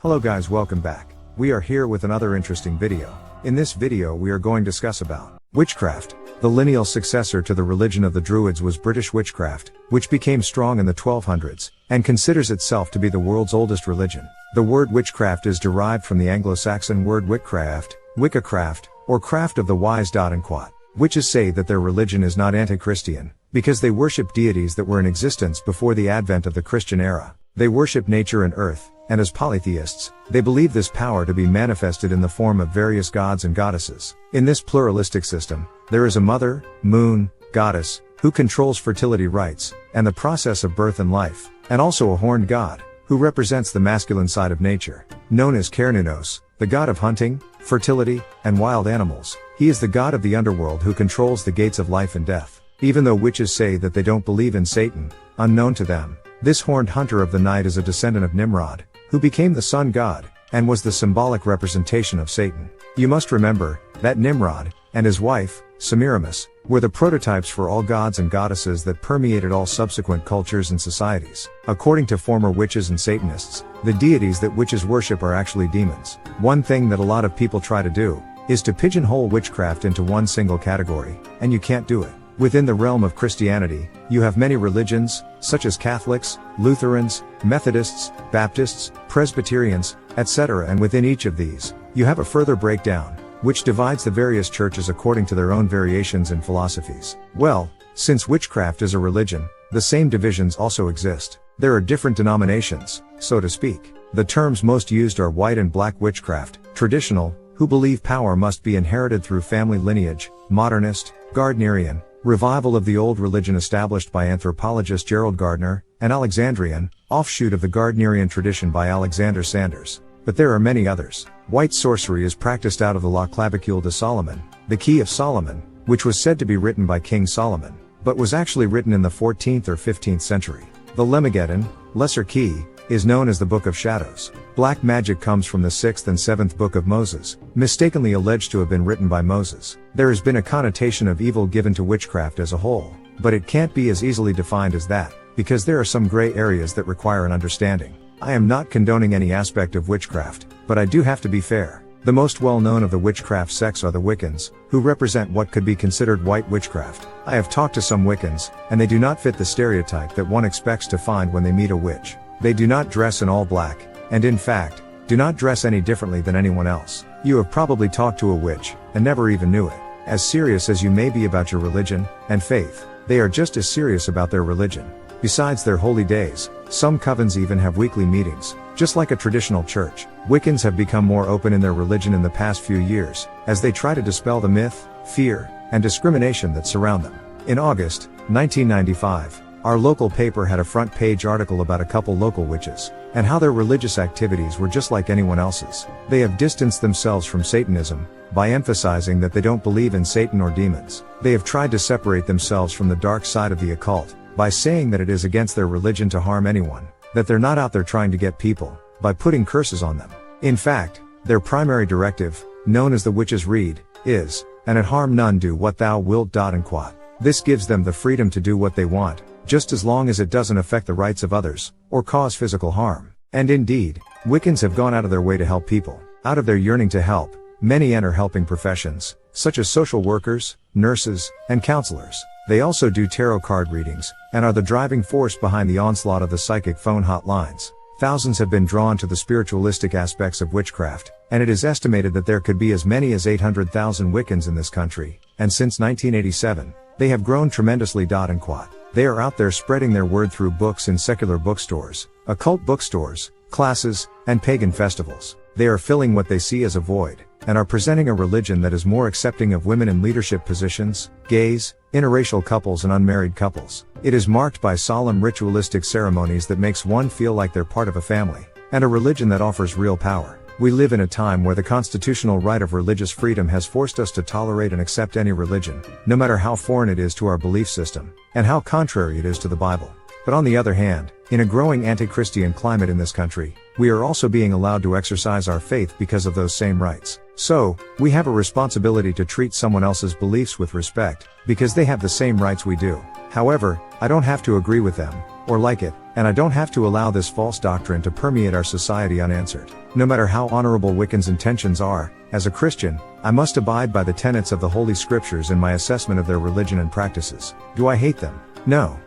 Hello guys, welcome back. We are here with another interesting video. In this video we are going to discuss about witchcraft. The lineal successor to the religion of the Druids was British witchcraft, which became strong in the 1200s, and considers itself to be the world's oldest religion. The word witchcraft is derived from the Anglo-Saxon word witchcraft, wicca-craft, or craft of the wise. Witches say that their religion is not anti-Christian, because they worship deities that were in existence before the advent of the Christian era. They worship nature and earth, and as polytheists, they believe this power to be manifested in the form of various gods and goddesses. In this pluralistic system, there is a mother, moon, goddess, who controls fertility rites, and the process of birth and life, and also a horned god, who represents the masculine side of nature, known as Kernunos, the god of hunting, fertility, and wild animals. He is the god of the underworld who controls the gates of life and death. Even though witches say that they don't believe in Satan, unknown to them, this horned hunter of the night is a descendant of Nimrod, who became the sun god, and was the symbolic representation of Satan. You must remember that Nimrod, and his wife, Semiramis, were the prototypes for all gods and goddesses that permeated all subsequent cultures and societies. According to former witches and Satanists, the deities that witches worship are actually demons. One thing that a lot of people try to do is to pigeonhole witchcraft into one single category, and you can't do it. Within the realm of Christianity, you have many religions, such as Catholics, Lutherans, Methodists, Baptists, Presbyterians, etc., and within each of these, you have a further breakdown, which divides the various churches according to their own variations and philosophies. Well, since witchcraft is a religion, the same divisions also exist. There are different denominations, so to speak. The terms most used are white and black witchcraft, traditional, who believe power must be inherited through family lineage, modernist, Gardnerian, revival of the old religion established by anthropologist Gerald Gardner, and Alexandrian, offshoot of the Gardnerian tradition by Alexander Sanders. But there are many others. White sorcery is practiced out of the La Clavicule de Solomon, the Key of Solomon, which was said to be written by King Solomon, but was actually written in the 14th or 15th century. The Lemegeddon, Lesser Key, is known as the Book of Shadows. Black magic comes from the 6th and 7th Book of Moses, mistakenly alleged to have been written by Moses. There has been a connotation of evil given to witchcraft as a whole, but it can't be as easily defined as that, because there are some gray areas that require an understanding. I am not condoning any aspect of witchcraft, but I do have to be fair. The most well-known of the witchcraft sects are the Wiccans, who represent what could be considered white witchcraft. I have talked to some Wiccans, and they do not fit the stereotype that one expects to find when they meet a witch. They do not dress in all black, and in fact, do not dress any differently than anyone else. You have probably talked to a witch, and never even knew it. As serious as you may be about your religion and faith, they are just as serious about their religion. Besides their holy days, some covens even have weekly meetings, just like a traditional church. Wiccans have become more open in their religion in the past few years, as they try to dispel the myth, fear, and discrimination that surround them. In August 1995, our local paper had a front page article about a couple local witches, and how their religious activities were just like anyone else's. They have distanced themselves from Satanism, by emphasizing that they don't believe in Satan or demons. They have tried to separate themselves from the dark side of the occult, by saying that it is against their religion to harm anyone, that they're not out there trying to get people, by putting curses on them. In fact, their primary directive, known as the Witches' Rede, is, and at harm none do what thou wilt. This gives them the freedom to do what they want, just as long as it doesn't affect the rights of others, or cause physical harm. And indeed, Wiccans have gone out of their way to help people. Out of their yearning to help, many enter helping professions, such as social workers, nurses, and counselors. They also do tarot card readings, and are the driving force behind the onslaught of the psychic phone hotlines. Thousands have been drawn to the spiritualistic aspects of witchcraft, and it is estimated that there could be as many as 800,000 Wiccans in this country, and since 1987, they have grown tremendously. They are out there spreading their word through books in secular bookstores, occult bookstores, classes, and pagan festivals. They are filling what they see as a void, and are presenting a religion that is more accepting of women in leadership positions, gays, interracial couples and unmarried couples. It is marked by solemn ritualistic ceremonies that makes one feel like they're part of a family, and a religion that offers real power. We live in a time where the constitutional right of religious freedom has forced us to tolerate and accept any religion, no matter how foreign it is to our belief system, and how contrary it is to the Bible. But on the other hand, in a growing anti-Christian climate in this country, we are also being allowed to exercise our faith because of those same rights. So, we have a responsibility to treat someone else's beliefs with respect, because they have the same rights we do. However, I don't have to agree with them, or like it, and I don't have to allow this false doctrine to permeate our society unanswered. No matter how honorable Wiccan's intentions are, as a Christian, I must abide by the tenets of the Holy Scriptures in my assessment of their religion and practices. Do I hate them? No.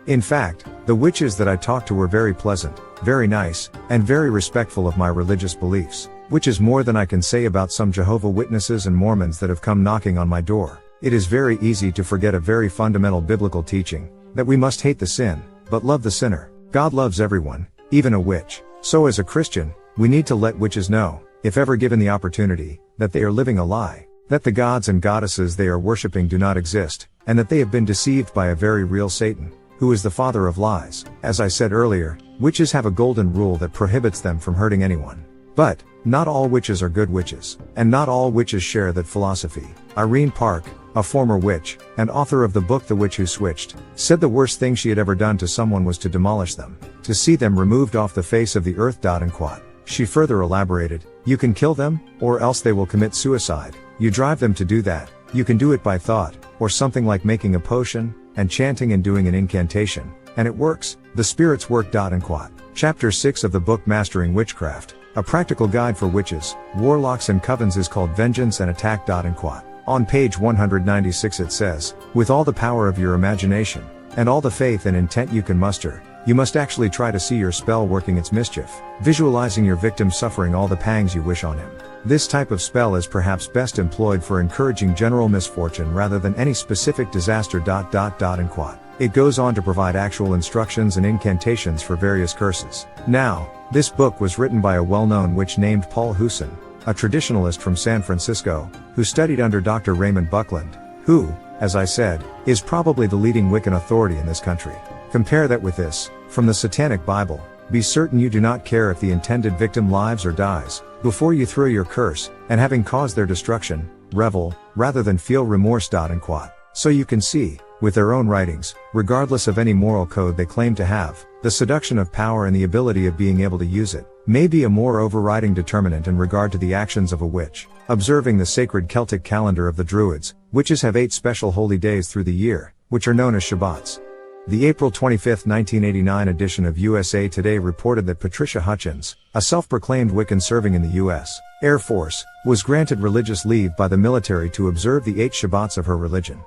In fact, the witches that I talked to were very pleasant, very nice, and very respectful of my religious beliefs, which is more than I can say about some Jehovah's Witnesses and Mormons that have come knocking on my door. It is very easy to forget a very fundamental biblical teaching, that we must hate the sin, but love the sinner. God loves everyone, even a witch. So as a Christian, we need to let witches know, if ever given the opportunity, that they are living a lie, that the gods and goddesses they are worshipping do not exist, and that they have been deceived by a very real Satan, who is the father of lies. As I said earlier, witches have a golden rule that prohibits them from hurting anyone. But, not all witches are good witches, and not all witches share that philosophy. Irene Park, a former witch, and author of the book The Witch Who Switched, said the worst thing she had ever done to someone was to demolish them, to see them removed off the face of the earth. And quote. She further elaborated, you can kill them, or else they will commit suicide. You drive them to do that. You can do it by thought, or something like making a potion, and chanting and doing an incantation, and it works. The spirits work. And quote. Chapter 6 of the book Mastering Witchcraft, a practical guide for witches, warlocks and covens is called Vengeance and Attack. And quote. On page 196 it says, with all the power of your imagination, and all the faith and intent you can muster, you must actually try to see your spell working its mischief, visualizing your victim suffering all the pangs you wish on him. This type of spell is perhaps best employed for encouraging general misfortune rather than any specific disaster. And quote. It goes on to provide actual instructions and incantations for various curses. Now, this book was written by a well-known witch named Paul Hewson, a traditionalist from San Francisco, who studied under Dr. Raymond Buckland, who, as I said, is probably the leading Wiccan authority in this country. Compare that with this, from the Satanic Bible, be certain you do not care if the intended victim lives or dies, before you throw your curse, and having caused their destruction, revel, rather than feel remorse. And quote. So you can see, with their own writings, regardless of any moral code they claim to have, the seduction of power and the ability of being able to use it, may be a more overriding determinant in regard to the actions of a witch. Observing the sacred Celtic calendar of the Druids, witches have 8 special holy days through the year, which are known as Shabbats. The April 25, 1989 edition of USA Today reported that Patricia Hutchins, a self-proclaimed Wiccan serving in the U.S. Air Force, was granted religious leave by the military to observe the 8 Shabbats of her religion.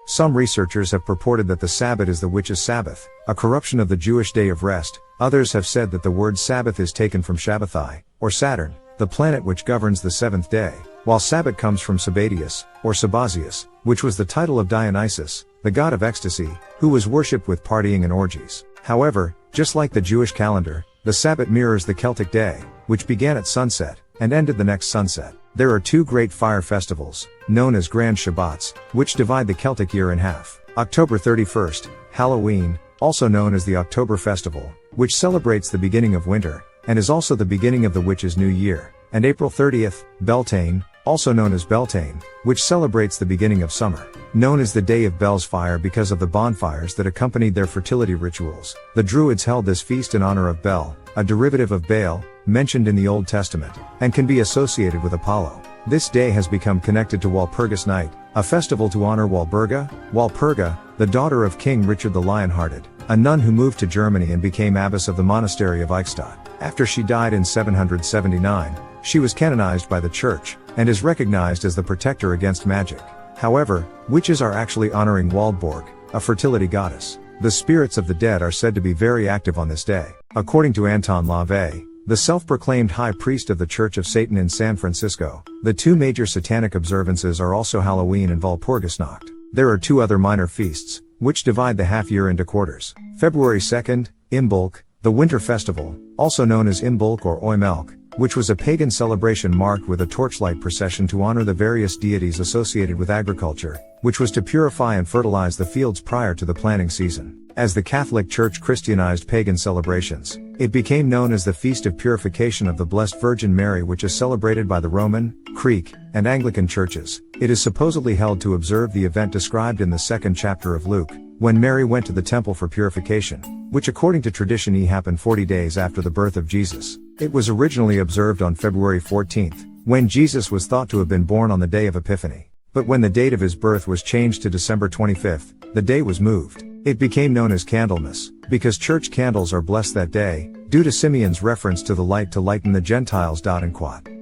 Some researchers have purported that the Sabbath is the witch's Sabbath, a corruption of the Jewish day of rest. Others have said that the word Sabbath is taken from Shabbatai, or Saturn, the planet which governs the 7th day, while Sabbath comes from Sabatius, or Sabazius, which was the title of Dionysus, the god of ecstasy, who was worshipped with partying and orgies. However, just like the Jewish calendar, the Sabbath mirrors the Celtic day, which began at sunset, and ended the next sunset. There are 2 great fire festivals, known as Grand Shabbats, which divide the Celtic year in half. October 31st, Halloween, also known as the October Festival, which celebrates the beginning of winter, and is also the beginning of the witch's new year. And April 30th, Beltane, also known as Beltane, which celebrates the beginning of summer. Known as the Day of Bel's Fire because of the bonfires that accompanied their fertility rituals, the Druids held this feast in honor of Bel, a derivative of Baal, mentioned in the Old Testament, and can be associated with Apollo. This day has become connected to Walpurgis Night, a festival to honor Walburga, the daughter of King Richard the Lionhearted, a nun who moved to Germany and became abbess of the monastery of Eichstätt. After she died in 779, she was canonized by the Church, and is recognized as the protector against magic. However, witches are actually honoring Waldborg, a fertility goddess. The spirits of the dead are said to be very active on this day. According to Anton LaVey, the self-proclaimed high priest of the Church of Satan in San Francisco, the 2 major satanic observances are also Halloween and Walpurgisnacht. There are 2 other minor feasts, which divide the half-year into quarters. February 2nd, Imbolc, the winter festival, also known as Imbolc or Oimelc, which was a pagan celebration marked with a torchlight procession to honor the various deities associated with agriculture, which was to purify and fertilize the fields prior to the planting season. As the Catholic Church Christianized pagan celebrations, it became known as the Feast of Purification of the Blessed Virgin Mary, which is celebrated by the Roman, Greek, and Anglican churches. It is supposedly held to observe the event described in the 2nd chapter of Luke, when Mary went to the temple for purification, which according to tradition happened 40 days after the birth of Jesus. It was originally observed on February 14th, when Jesus was thought to have been born on the day of Epiphany. But when the date of his birth was changed to December 25th, the day was moved. It became known as Candlemas, because church candles are blessed that day, due to Simeon's reference to the light to lighten the Gentiles.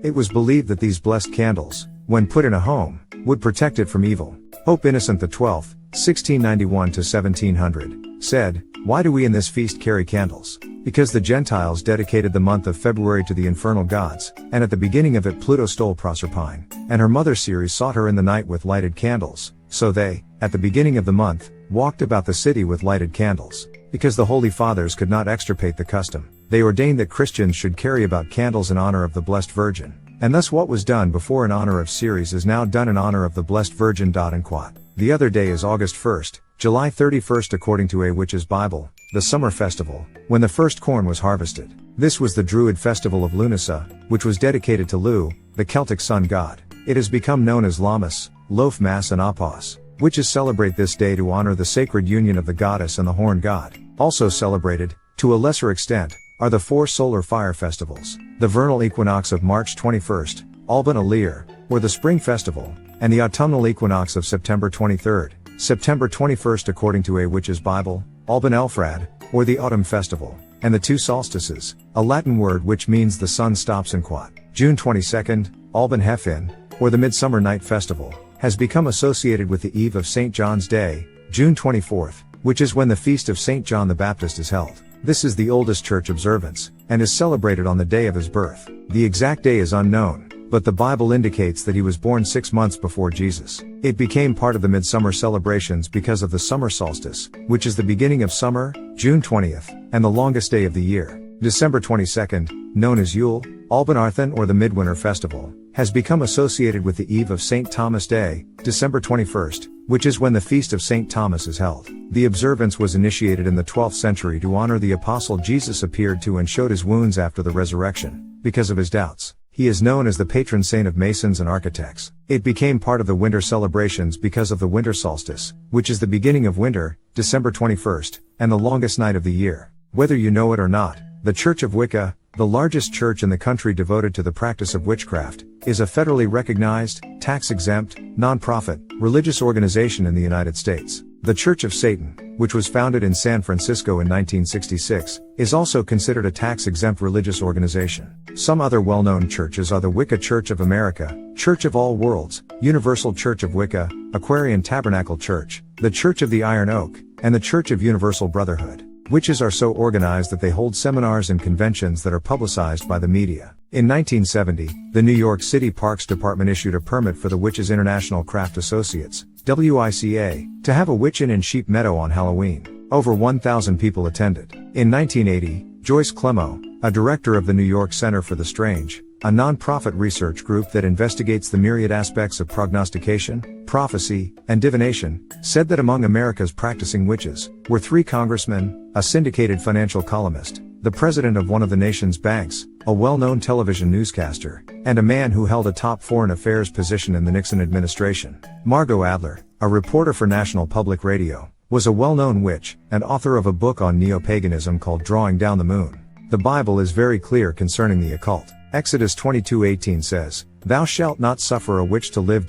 It was believed that these blessed candles, when put in a home, would protect it from evil. Pope Innocent XII, 1691 to 1700, said, "Why do we in this feast carry candles? Because the Gentiles dedicated the month of February to the infernal gods, and at the beginning of it Pluto stole Proserpine, and her mother Ceres sought her in the night with lighted candles, so they, at the beginning of the month, walked about the city with lighted candles. Because the Holy Fathers could not extirpate the custom, they ordained that Christians should carry about candles in honor of the Blessed Virgin, and thus what was done before in honor of Ceres is now done in honor of the Blessed Virgin. The other day is August 1st, July 31st according to a Witch's Bible, the summer festival, when the first corn was harvested. This was the Druid festival of Lunasa, which was dedicated to Lu, the Celtic sun god. It has become known as Lammas, Loaf Mass and Apos. Witches celebrate this day to honor the sacred union of the goddess and the horn god. Also celebrated, to a lesser extent, are the 4 solar fire festivals, the vernal equinox of March 21st, Alban Alir, or the spring festival, and the autumnal equinox of September 23rd, September 21st according to a Witch's Bible, Alban Elfrad, or the autumn festival, and the 2 solstices, a Latin word which means the sun stops in Quat. June 22nd, Alban Hefin, or the Midsummer Night Festival, has become associated with the eve of St. John's Day, June 24th, which is when the feast of St. John the Baptist is held. This is the oldest church observance, and is celebrated on the day of his birth. The exact day is unknown, but the Bible indicates that he was born 6 months before Jesus. It became part of the midsummer celebrations because of the summer solstice, which is the beginning of summer, June 20th, and the longest day of the year. December 22nd, known as Yule, Alban Arthan or the Midwinter Festival, has become associated with the eve of St. Thomas Day, December 21st, which is when the feast of St. Thomas is held. The observance was initiated in the 12th century to honor the apostle Jesus appeared to and showed his wounds after the resurrection. Because of his doubts, he is known as the patron saint of masons and architects. It became part of the winter celebrations because of the winter solstice, which is the beginning of winter, December 21st, and the longest night of the year. Whether you know it or not, the Church of Wicca, the largest church in the country devoted to the practice of witchcraft, is a federally recognized, tax-exempt, non-profit, religious organization in the United States. The Church of Satan, which was founded in San Francisco in 1966, is also considered a tax-exempt religious organization. Some other well-known churches are the Wicca Church of America, Church of All Worlds, Universal Church of Wicca, Aquarian Tabernacle Church, the Church of the Iron Oak, and the Church of Universal Brotherhood. Witches are so organized that they hold seminars and conventions that are publicized by the media. In 1970, the New York City Parks Department issued a permit for the Witches International Craft Associates, WICA, to have a witch inn in Sheep Meadow on Halloween. Over 1,000 people attended. In 1980, Joyce Clemo, a director of the New York Center for the Strange, a non-profit research group that investigates the myriad aspects of prognostication, prophecy, and divination, said that among America's practicing witches were 3 congressmen, a syndicated financial columnist, the president of one of the nation's banks, a well-known television newscaster, and a man who held a top foreign affairs position in the Nixon administration. Margot Adler, a reporter for National Public Radio, was a well-known witch and author of a book on neo-paganism called Drawing Down the Moon. The Bible is very clear concerning the occult. Exodus 22:18 says, "Thou shalt not suffer a witch to live."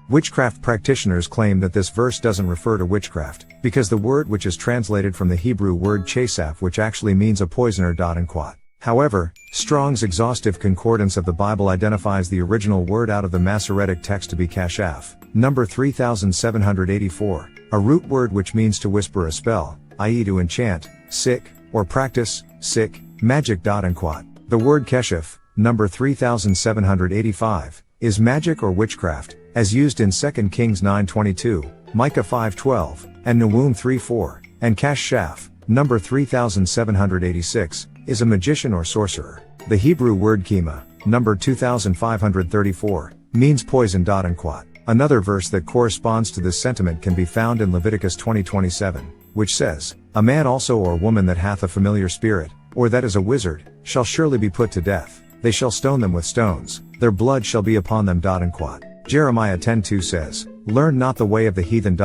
Witchcraft practitioners claim that this verse doesn't refer to witchcraft, because the word witch is translated from the Hebrew word chasaf, which actually means a poisoner. However, Strong's exhaustive concordance of the Bible identifies the original word out of the Masoretic text to be kashaf, number 3784, a root word which means to whisper a spell, i.e. to enchant, sick, or practice, sick, magic. The word keshaf, number 3785, is magic or witchcraft, as used in 2 Kings 9:22, Micah 5:12, and Nahum 3:4, and kashaf, number 3786, is a magician or sorcerer. The Hebrew word kema, number 2534, means poison. Another verse that corresponds to this sentiment can be found in Leviticus 20:27, which says, "A man also or woman that hath a familiar spirit, or that is a wizard, shall surely be put to death. They shall stone them with stones, their blood shall be upon them." Jeremiah 10:2 says, "Learn not the way of the heathen."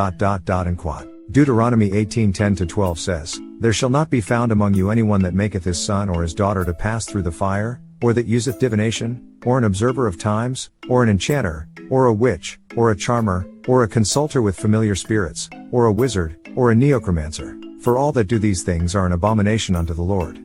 Deuteronomy 18:10-12 says, "There shall not be found among you anyone that maketh his son or his daughter to pass through the fire, or that useth divination, or an observer of times, or an enchanter, or a witch, or a charmer, or a consulter with familiar spirits, or a wizard, or a neocromancer. For all that do these things are an abomination unto the Lord.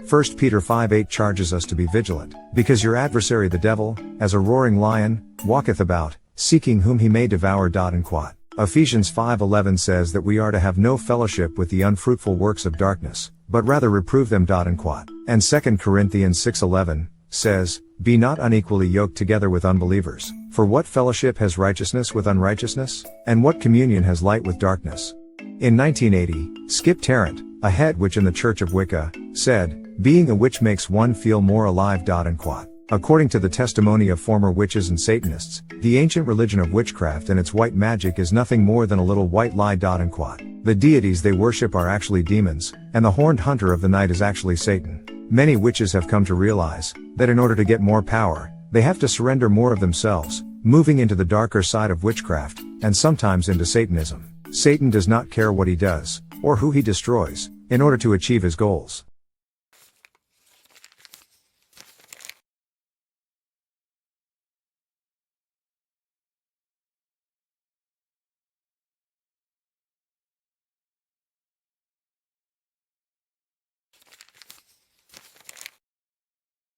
1 Peter 5:8 charges us to be vigilant, because your adversary the devil, as a roaring lion, walketh about, seeking whom he may devour. And quote. Ephesians 5:11 says that we are to have no fellowship with the unfruitful works of darkness, but rather reprove them. And quote. And 2 Corinthians 6:11 says, be not unequally yoked together with unbelievers, for what fellowship has righteousness with unrighteousness? And what communion has light with darkness? In 1980, Skip Tarrant, a head witch in the Church of Wicca, said, being a witch makes one feel more alive. And quote. According to the testimony of former witches and Satanists, the ancient religion of witchcraft and its white magic is nothing more than a little white lie. And quote. The deities they worship are actually demons, and the horned hunter of the night is actually Satan. Many witches have come to realize that in order to get more power, they have to surrender more of themselves, moving into the darker side of witchcraft, and sometimes into Satanism. Satan does not care what he does, or who he destroys, in order to achieve his goals.